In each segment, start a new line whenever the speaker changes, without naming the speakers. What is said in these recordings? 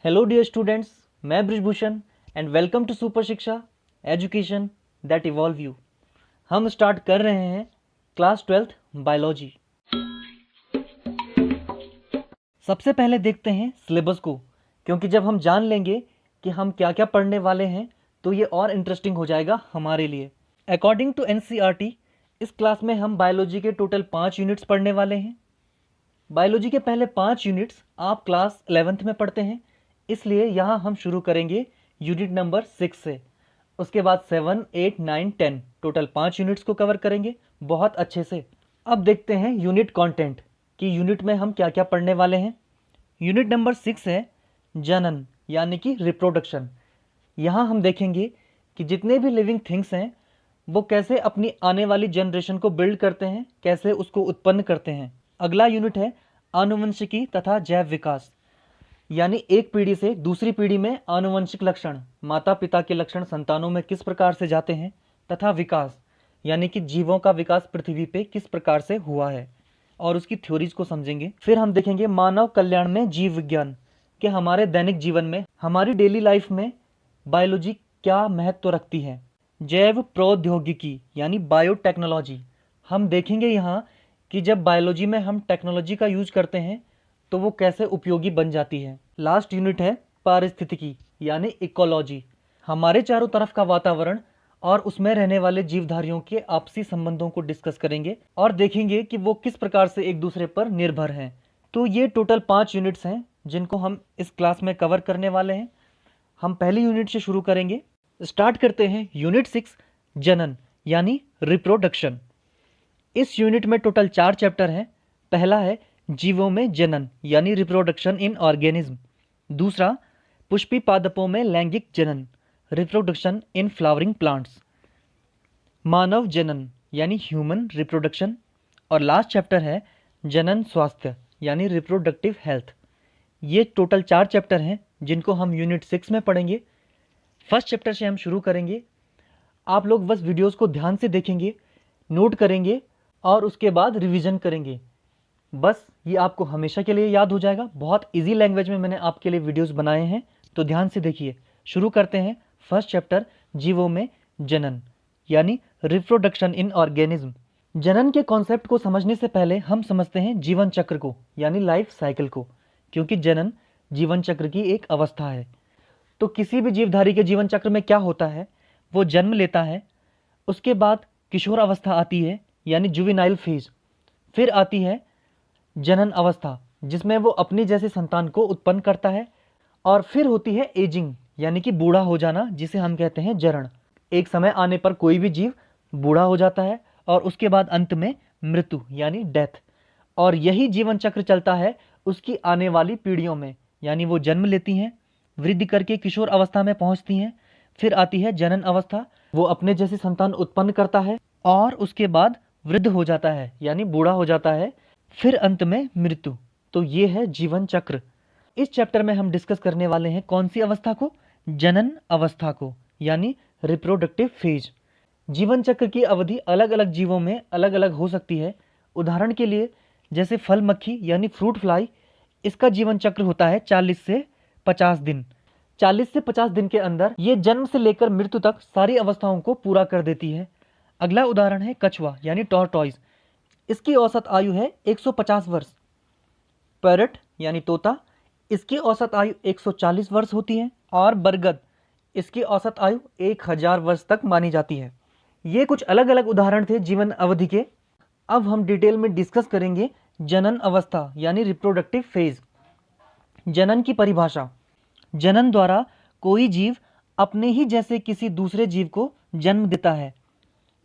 Hello dear students, मैं Brijbhushan and welcome to super Shiksha education that evolve you. हम start कर रहे हैं क्लास 12th बायोलॉजी। सबसे पहले देखते हैं सिलेबस को, क्योंकि जब हम जान लेंगे कि हम क्या क्या पढ़ने वाले हैं तो ये और इंटरेस्टिंग हो जाएगा हमारे लिए। अकॉर्डिंग टू एनसीईआरटी इस क्लास में हम बायोलॉजी के टोटल 5 यूनिट्स पढ़ने वाले हैं। बायोलॉजी के पहले 5 यूनिट्स आप क्लास 11th में पढ़ते हैं, इसलिए यहाँ हम शुरू करेंगे यूनिट नंबर 6 से। उसके बाद 7, 8, 9, 10 टोटल 5 यूनिट्स को कवर करेंगे बहुत अच्छे से। अब देखते हैं यूनिट कंटेंट कि यूनिट में हम क्या क्या पढ़ने वाले हैं। यूनिट नंबर 6 है जनन यानी कि रिप्रोडक्शन। यहाँ हम देखेंगे कि जितने भी लिविंग थिंग्स हैं वो कैसे अपनी आने वाली जनरेशन को बिल्ड करते हैं, कैसे उसको उत्पन्न करते हैं। अगला यूनिट है आनुवंशिकी तथा जैव विकास, यानी एक पीढ़ी से दूसरी पीढ़ी में आनुवंशिक लक्षण, माता पिता के लक्षण संतानों में किस प्रकार से जाते हैं, तथा विकास यानी कि जीवों का विकास पृथ्वी पे किस प्रकार से हुआ है और उसकी थ्योरीज को समझेंगे। फिर हम देखेंगे मानव कल्याण में जीव विज्ञान कि हमारे दैनिक जीवन में, हमारी डेली लाइफ में बायोलॉजी क्या महत्व रखती है। जैव प्रौद्योगिकी यानी बायोटेक्नोलॉजी, हम देखेंगे यहाँ कि जब बायोलॉजी में हम टेक्नोलॉजी का यूज करते हैं तो वो कैसे उपयोगी बन जाती है। लास्ट यूनिट है पारिस्थितिकी यानी इकोलॉजी, हमारे चारों तरफ का वातावरण और उसमें रहने वाले जीवधारियों के आपसी संबंधों को डिस्कस करेंगे और देखेंगे कि वो किस प्रकार से एक दूसरे पर निर्भर हैं। तो ये टोटल 5 यूनिट्स हैं जिनको हम इस क्लास में कवर करने वाले हैं। हम पहली यूनिट से शुरू करेंगे। स्टार्ट करते हैं यूनिट 6 जनन यानी रिप्रोडक्शन। इस यूनिट में टोटल 4 चैप्टर हैं। पहला है जीवों में जनन यानी रिप्रोडक्शन इन ऑर्गेनिज्म। दूसरा पुष्पी पादपों में लैंगिक जनन, रिप्रोडक्शन इन फ्लावरिंग प्लांट्स। मानव जनन यानी ह्यूमन रिप्रोडक्शन। और लास्ट चैप्टर है जनन स्वास्थ्य यानी रिप्रोडक्टिव हेल्थ। ये टोटल 4 चैप्टर हैं जिनको हम यूनिट 6 में पढ़ेंगे। फर्स्ट चैप्टर से हम शुरू करेंगे। आप लोग बस वीडियोस को ध्यान से देखेंगे, नोट करेंगे और उसके बाद रिवीजन करेंगे। बस ये आपको हमेशा के लिए याद हो जाएगा। बहुत इजी लैंग्वेज में मैंने आपके लिए वीडियोस बनाए हैं, तो ध्यान से देखिए। शुरू करते हैं फर्स्ट चैप्टर जीवों में जनन यानी रिप्रोडक्शन इन ऑर्गेनिज्म। जनन के कॉन्सेप्ट को समझने से पहले हम समझते हैं जीवन चक्र को यानी लाइफ साइकिल को, क्योंकि जनन जीवन चक्र की एक अवस्था है। तो किसी भी जीवधारी के जीवन चक्र में क्या होता है, वो जन्म लेता है, उसके बाद किशोर अवस्था आती है यानी जुवेनाइल फेज, फिर आती है जनन अवस्था जिसमें वो अपनी जैसे संतान को उत्पन्न करता है, और फिर होती है एजिंग यानी कि बूढ़ा हो जाना जिसे हम कहते हैं जरण। एक समय आने पर कोई भी जीव बूढ़ा हो जाता है और उसके बाद अंत में मृत्यु यानी डेथ। और यही जीवन चक्र चलता है उसकी आने वाली पीढ़ियों में, यानी वो जन्म लेती हैं, वृद्धि करके किशोर अवस्था में पहुंचती हैं, फिर आती है जनन अवस्था, वो अपने जैसी संतान उत्पन्न करता है और उसके बाद वृद्ध हो जाता है यानी बूढ़ा हो जाता है, फिर अंत में मृत्यु। तो ये है जीवन चक्र। इस चैप्टर में हम डिस्कस करने वाले हैं कौन सी अवस्था को, जनन अवस्था को यानी रिप्रोडक्टिव फेज। जीवन चक्र की अवधि अलग अलग जीवों में अलग अलग हो सकती है। उदाहरण के लिए जैसे फल मक्खी यानी फ्रूट फ्लाई, इसका जीवन चक्र होता है 40 से 50 दिन। 40 से 50 दिन के अंदर ये जन्म से लेकर मृत्यु तक सारी अवस्थाओं को पूरा कर देती है। अगला उदाहरण है कछुआ यानी टॉर्टॉइज, इसकी औसत आयु है 150 वर्ष। पैरट यानी तोता, इसकी औसत आयु 140 वर्ष होती है। और बरगद, इसकी औसत आयु 1000 वर्ष तक मानी जाती है। ये कुछ अलग अलग उदाहरण थे जीवन अवधि के। अब हम डिटेल में डिस्कस करेंगे जनन अवस्था यानी रिप्रोडक्टिव फेज। जनन की परिभाषा, जनन द्वारा कोई जीव अपने ही जैसे किसी दूसरे जीव को जन्म देता है।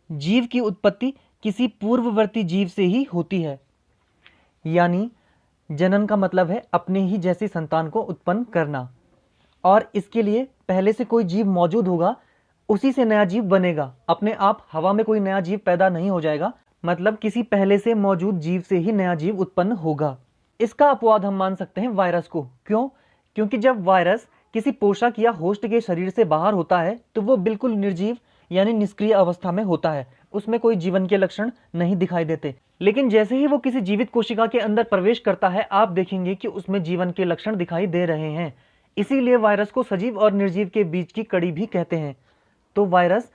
जीव की उत्पत्ति किसी पूर्ववर्ती जीव से ही होती है, यानी जनन का मतलब है अपने ही जैसी संतान को उत्पन्न करना, और इसके लिए पहले से कोई जीव मौजूद होगा, उसी से नया जीव बनेगा। अपने आप हवा में कोई नया जीव पैदा नहीं हो जाएगा, मतलब किसी पहले से मौजूद जीव से ही नया जीव उत्पन्न होगा। इसका अपवाद हम मान सकते हैं वायरस को। क्यों? क्योंकि जब वायरस किसी पोषक या होस्ट के शरीर से बाहर होता है तो वो बिल्कुल निर्जीव यानी निष्क्रिय अवस्था में होता है, उसमें कोई जीवन के लक्षण नहीं दिखाई देते। लेकिन जैसे ही वो किसी जीवित कोशिका के अंदर प्रवेश करता है, आप देखेंगे कि उसमें जीवन के लक्षण दिखाई दे रहे हैं। इसीलिए वायरस को सजीव और निर्जीव के बीच की कड़ी भी कहते हैं। तो वायरस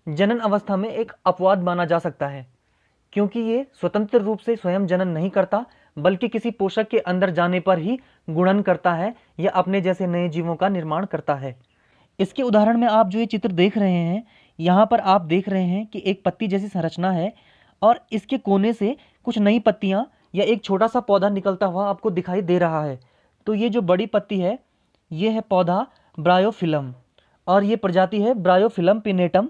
जनन अवस्था में एक अपवाद माना जा सकता है, क्योंकि ये स्वतंत्र रूप से स्वयं जनन नहीं करता, बल्कि किसी पोषक के अंदर जाने पर ही गुणन करता है या अपने जैसे नए जीवों का निर्माण करता है। इसके उदाहरण में आप जो ये चित्र देख रहे हैं, यहाँ पर आप देख रहे हैं कि एक पत्ती जैसी संरचना है और इसके कोने से कुछ नई पत्तियाँ या एक छोटा सा पौधा निकलता हुआ आपको दिखाई दे रहा है। तो ये जो बड़ी पत्ती है, ये है पौधा ब्रायोफिलम और ये प्रजाति है ब्रायोफिलम पिनेटम,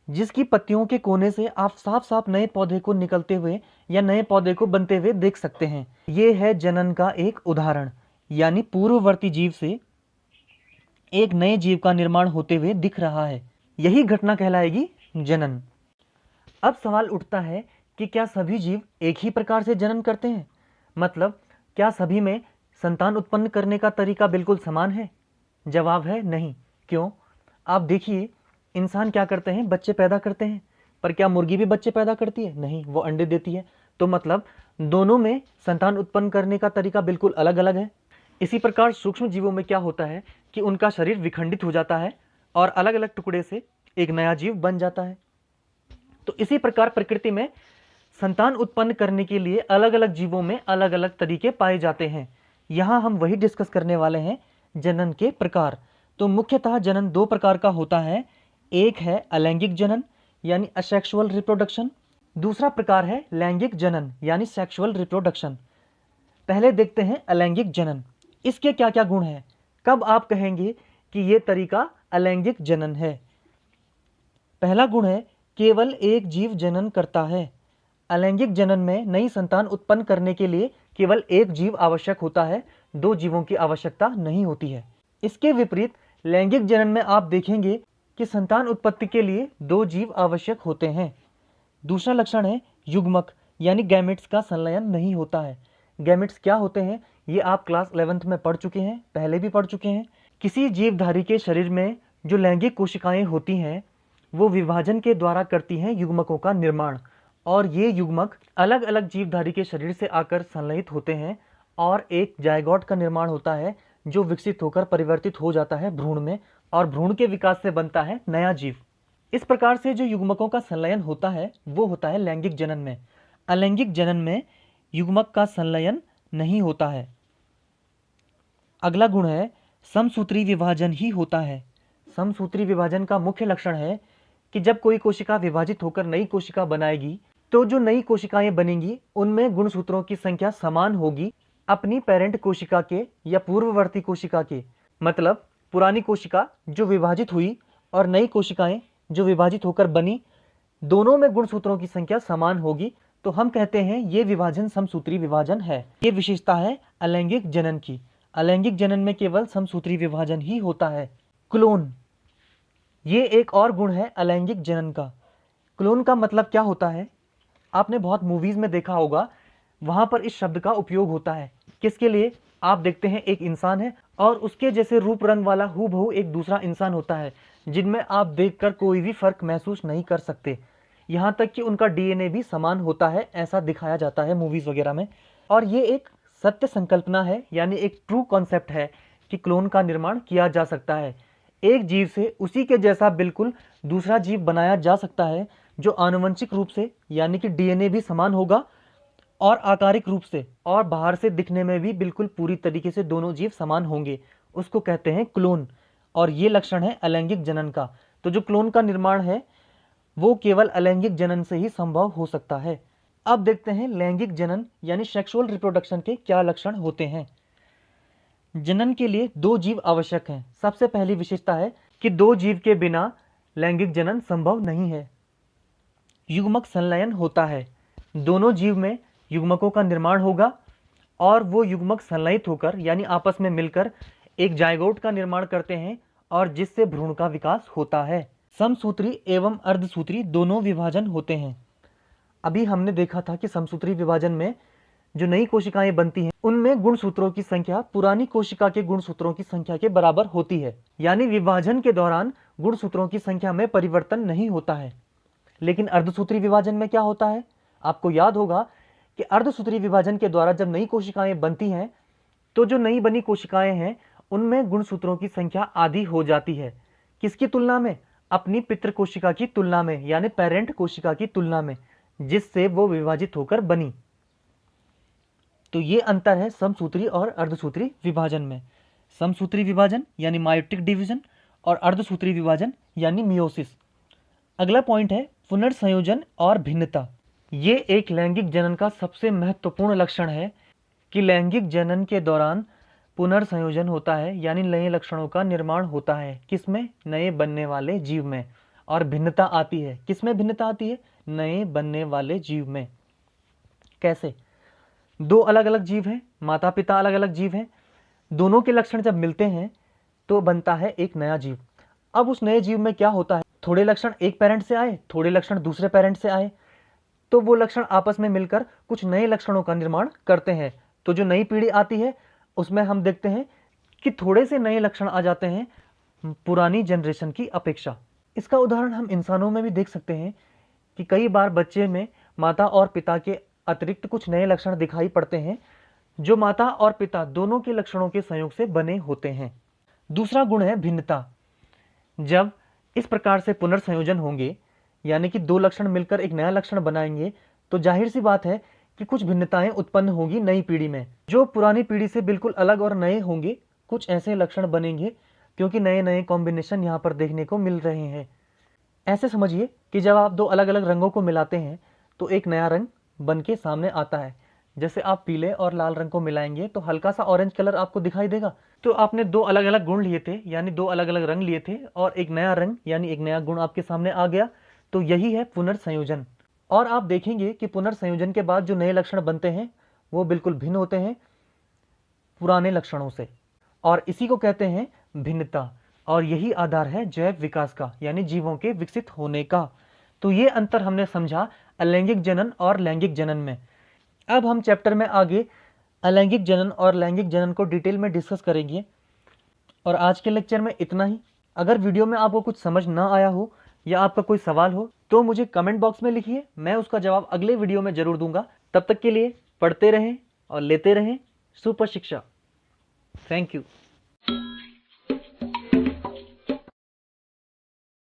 जिसकी पत्तियों के कोने से आप साफ साफ नए पौधे को निकलते हुए या नए पौधे को बनते हुए देख सकते हैं। ये है जनन का एक उदाहरण, यानी पूर्ववर्ती जीव से एक नए जीव का निर्माण होते हुए दिख रहा है। यही घटना कहलाएगी जनन। अब सवाल उठता है कि क्या सभी जीव एक ही प्रकार से जनन करते हैं? मतलब क्या सभी में संतान उत्पन्न करने का तरीका बिल्कुल समान है? जवाब है नहीं। क्यों? आप देखिए, इंसान क्या करते हैं, बच्चे पैदा करते हैं, पर क्या मुर्गी भी बच्चे पैदा करती है? नहीं, वो अंडे देती है। तो मतलब दोनों में संतान उत्पन्न करने का तरीका बिल्कुल अलग अलग है। इसी प्रकार सूक्ष्म जीवों में क्या होता है कि उनका शरीर विखंडित हो जाता है और अलग अलग टुकड़े से एक नया जीव बन जाता है। तो इसी प्रकार प्रकृति में संतान उत्पन्न करने के लिए अलग अलग जीवों में अलग अलग तरीके पाए जाते हैं। यहाँ हम वही डिस्कस करने वाले हैं, जनन के प्रकार। तो मुख्यतः जनन दो प्रकार का होता है। एक है अलैंगिक जनन यानी असेक्सुअल रिप्रोडक्शन, दूसरा प्रकार है लैंगिक जनन यानी सेक्सुअल रिप्रोडक्शन। पहले देखते हैं अलैंगिक जनन। इसके क्या क्या गुण हैं? कब आप कहेंगे कि यह तरीका अलैंगिक जनन है? पहला गुण है केवल एक जीव जनन करता है। अलैंगिक जनन में नई संतान उत्पन्न करने के लिए केवल एक जीव आवश्यक होता है, दो जीवों की आवश्यकता नहीं होती है। इसके विपरीत लैंगिक जनन में आप देखेंगे कि संतान उत्पत्ति के लिए दो जीव आवश्यक होते हैं। दूसरा लक्षण है युग्मक यानी गैमेट्स का संलयन नहीं होता है। गैमेट्स क्या होते हैं ये आप क्लास 11th में पढ़ चुके हैं, पहले भी पढ़ चुके हैं। किसी जीवधारी के शरीर में जो लैंगिक कोशिकाएं होती हैं वो विभाजन के द्वारा करती हैं युग्मकों का निर्माण, और ये युग्मक अलग अलग जीवधारी के शरीर से आकर संलयित होते हैं और एक जायगोट का निर्माण होता है जो विकसित होकर परिवर्तित हो जाता है भ्रूण में, और भ्रूण के विकास से बनता है नया जीव। इस प्रकार से जो युग्मकों का संलयन होता है वो होता है लैंगिक जनन में। अलैंगिक जनन में युग्मक का संलयन नहीं होता है। अगला गुण है समसूत्री विभाजन ही होता है। समसूत्री विभाजन का मुख्य लक्षण है कि जब कोई कोशिका विभाजित होकर नई कोशिका बनाएगी तो जो नई कोशिकाएं बनेंगी उनमें गुणसूत्रों की संख्या समान होगी अपनी पेरेंट कोशिका के या पूर्ववर्ती कोशिका के। मतलब पुरानी कोशिका जो विभाजित हुई और नई कोशिकाएं जो विभाजित होकर बनी, दोनों में गुणसूत्रों की संख्या समान होगी, तो हम कहते हैं ये विभाजन समसूत्री विभाजन है। ये विशेषता है अलैंगिक जनन की। अलैंगिक जनन में केवल समसूत्री विभाजन ही होता है। क्लोन, ये एक और गुण है अलैंगिक जनन का। क्लोन का मतलब क्या होता है? आपने बहुत मूवीज में देखा होगा, वहां पर इस शब्द का उपयोग होता है। किसके लिए? आप देखते हैं एक इंसान है और उसके जैसे रूप रंग वाला हूबहू एक दूसरा इंसान होता है, जिनमें आप देखकर कोई भी फर्क महसूस नहीं कर सकते। यहाँ तक कि उनका डीएनए भी समान होता है, ऐसा दिखाया जाता है मूवीज वगैरह में। और ये एक सत्य संकल्पना है, यानी एक ट्रू कॉन्सेप्ट है कि क्लोन का निर्माण किया जा सकता है। एक जीव से उसी के जैसा बिल्कुल दूसरा जीव बनाया जा सकता है जो आनुवंशिक रूप से यानी कि डीएनए भी समान होगा और आकारिक रूप से और बाहर से दिखने में भी बिल्कुल पूरी तरीके से दोनों जीव समान होंगे। उसको कहते हैं क्लोन, और ये लक्षण है अलैंगिक जनन का। तो जो क्लोन का निर्माण है वो केवल अलैंगिक जनन से ही संभव हो सकता है। अब देखते हैं लैंगिक जनन यानी सेक्सुअल रिप्रोडक्शन के क्या लक्षण होते हैं। जनन के लिए दो जीव आवश्यक हैं। सबसे पहली विशेषता है कि दो जीव के बिना लैंगिक जनन संभव नहीं है। युग्मक संलयन होता है, दोनों जीव में युग्मकों का निर्माण होगा और वो युग्मक संलयित होकर यानी आपस में मिलकर एक जायगोट का निर्माण करते हैं और जिससे भ्रूण का विकास होता है। समसूत्री एवं अर्धसूत्री दोनों विभाजन होते हैं। अभी हमने देखा था कि समसूत्री विभाजन में जो नई कोशिकाएं बनती हैं उनमें गुणसूत्रों की संख्या पुरानी कोशिका के गुणसूत्रों की संख्या के बराबर होती है, यानी विभाजन के दौरान गुणसूत्रों की संख्या में परिवर्तन नहीं होता है। लेकिन अर्धसूत्री विभाजन में क्या होता है? आपको याद होगा कि अर्धसूत्री विभाजन के द्वारा जब नई कोशिकाएं बनती हैं तो जो नई बनी कोशिकाएं हैं उनमें गुणसूत्रों की संख्या आधी हो जाती है। किसकी तुलना में? अपनी पितृ कोशिका की तुलना में, यानी पेरेंट कोशिका की तुलना में, जिससे वो विभाजित होकर बनी। तो ये अंतर है समसूत्री और अर्धसूत्री विभाजन में। समसूत्री विभाजन यानी मायोटिक डिवीजन और अर्धसूत्री विभाजन यानी मियोसिस। अगला पॉइंट है पुनर्संयोजन और भिन्नता। ये एक लैंगिक जनन का सबसे महत्वपूर्ण लक्षण है कि लैंगिक जनन के दौरान पुनर्संयोजन होता है, यानी नए लक्षणों का निर्माण होता है। किसमें? नए बनने वाले जीव में। और भिन्नता आती है, किसमें भिन्नता आती है? नए बनने वाले जीव में। कैसे? दो अलग अलग जीव हैं, माता पिता अलग अलग जीव हैं, दोनों के लक्षण जब मिलते हैं तो बनता है एक नया जीव। अब उस नए जीव में क्या होता है? थोड़े लक्षण एक पेरेंट से आए, थोड़े लक्षण दूसरे पेरेंट से आए, तो वो लक्षण आपस में मिलकर कुछ नए लक्षणों का निर्माण करते हैं। तो जो नई पीढ़ी आती है उसमें हम देखते हैं कि थोड़े से नए लक्षण आ जाते हैं पुरानी जनरेशन की अपेक्षा। इसका उदाहरण हम इंसानों में भी देख सकते हैं कि कई बार बच्चे में माता और पिता के अतिरिक्त कुछ नए लक्षण दिखाई पड़ते हैं जो माता और पिता दोनों के लक्षणों के संयोग से बने होते हैं। दूसरा गुण है भिन्नता। जब इस प्रकार से पुनर्संयोजन होंगे, यानी कि दो लक्षण मिलकर एक नया लक्षण बनाएंगे, तो जाहिर सी बात है कि कुछ भिन्नताएं उत्पन्न होगी नई पीढ़ी में, जो पुरानी पीढ़ी से बिल्कुल अलग और नए होंगे। कुछ ऐसे लक्षण बनेंगे क्योंकि नए नए कॉम्बिनेशन यहाँ पर देखने को मिल रहे हैं। ऐसे समझिए कि जब आप दो अलग अलग रंगों को मिलाते हैं तो एक नया रंग बन के सामने आता है। जैसे आप पीले और लाल रंग को मिलाएंगे तो हल्का सा ऑरेंज कलर आपको दिखाई देगा। तो आपने दो अलग अलग गुण लिए थे, यानी दो अलग अलग रंग लिए थे, और एक नया रंग यानी एक नया गुण आपके सामने आ गया। तो यही है पुनर्संयोजन। और आप देखेंगे कि पुनर्संयोजन के बाद जो नए लक्षण बनते हैं वो बिल्कुल भिन्न होते हैं पुराने लक्षणों से, और इसी को कहते हैं भिन्नता। और यही आधार है जैव विकास का, यानी जीवों के विकसित होने का। तो ये अंतर हमने समझा अलैंगिक जनन और लैंगिक जनन में। अब हम चैप्टर में आगे अलैंगिक जनन और लैंगिक जनन को डिटेल में डिस्कस करेंगे। और आज के लेक्चर में इतना ही। अगर वीडियो में आपको कुछ समझ ना आया हो या आपका कोई सवाल हो तो मुझे कमेंट बॉक्स में लिखिए, मैं उसका जवाब अगले वीडियो में जरूर दूंगा। तब तक के लिए पढ़ते रहें और लेते रहें सुपर शिक्षा। Thank you.